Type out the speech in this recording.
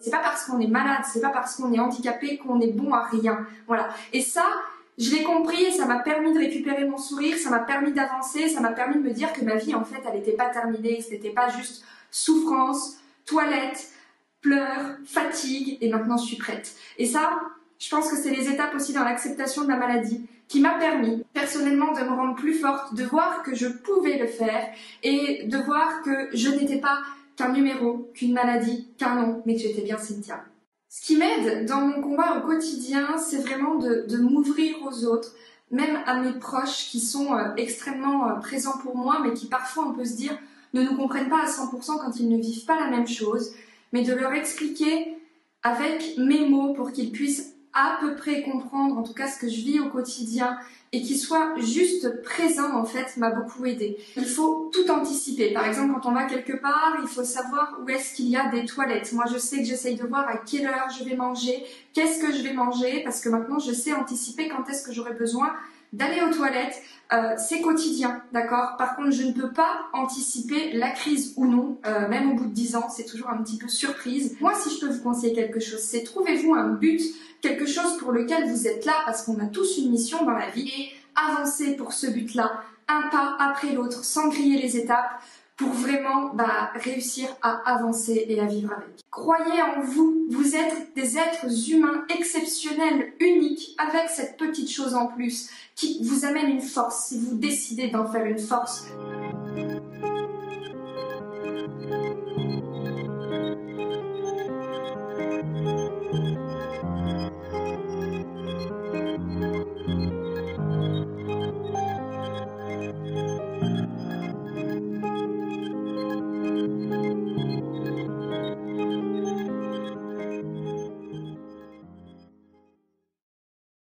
C'est pas parce qu'on est malade, c'est pas parce qu'on est handicapé qu'on est bon à rien. Voilà. Et ça, je l'ai compris et ça m'a permis de récupérer mon sourire, ça m'a permis d'avancer, ça m'a permis de me dire que ma vie, en fait, elle n'était pas terminée, ce n'était pas juste souffrance, toilette, pleurs, fatigue, et maintenant je suis prête. Et ça, je pense que c'est les étapes aussi dans l'acceptation de la maladie qui m'a permis personnellement de me rendre plus forte, de voir que je pouvais le faire et de voir que je n'étais pas qu'un numéro, qu'une maladie, qu'un nom, mais que j'étais bien Cynthia. Ce qui m'aide dans mon combat au quotidien, c'est vraiment de m'ouvrir aux autres, même à mes proches qui sont extrêmement présents pour moi, mais qui parfois, on peut se dire, ne nous comprennent pas à 100% quand ils ne vivent pas la même chose, mais de leur expliquer avec mes mots pour qu'ils puissent à peu près comprendre en tout cas ce que je vis au quotidien et qu'ils soient juste présents en fait m'a beaucoup aidé. Il faut tout anticiper. Par exemple, quand on va quelque part, il faut savoir où est-ce qu'il y a des toilettes. Moi, je sais que j'essaye de voir à quelle heure je vais manger, qu'est-ce que je vais manger, parce que maintenant je sais anticiper quand est-ce que j'aurai besoin d'aller aux toilettes. C'est quotidien, d'accord? Par contre, je ne peux pas anticiper la crise ou non, même au bout de 10 ans, c'est toujours un petit peu surprise. Moi, si je peux vous conseiller quelque chose, c'est trouvez-vous un but, quelque chose pour lequel vous êtes là, parce qu'on a tous une mission dans la vie, et avancez pour ce but-là, un pas après l'autre, sans griller les étapes, pour vraiment réussir à avancer et à vivre avec. Croyez en vous, vous êtes des êtres humains exceptionnels, uniques, avec cette petite chose en plus qui vous amène une force si vous décidez d'en faire une force.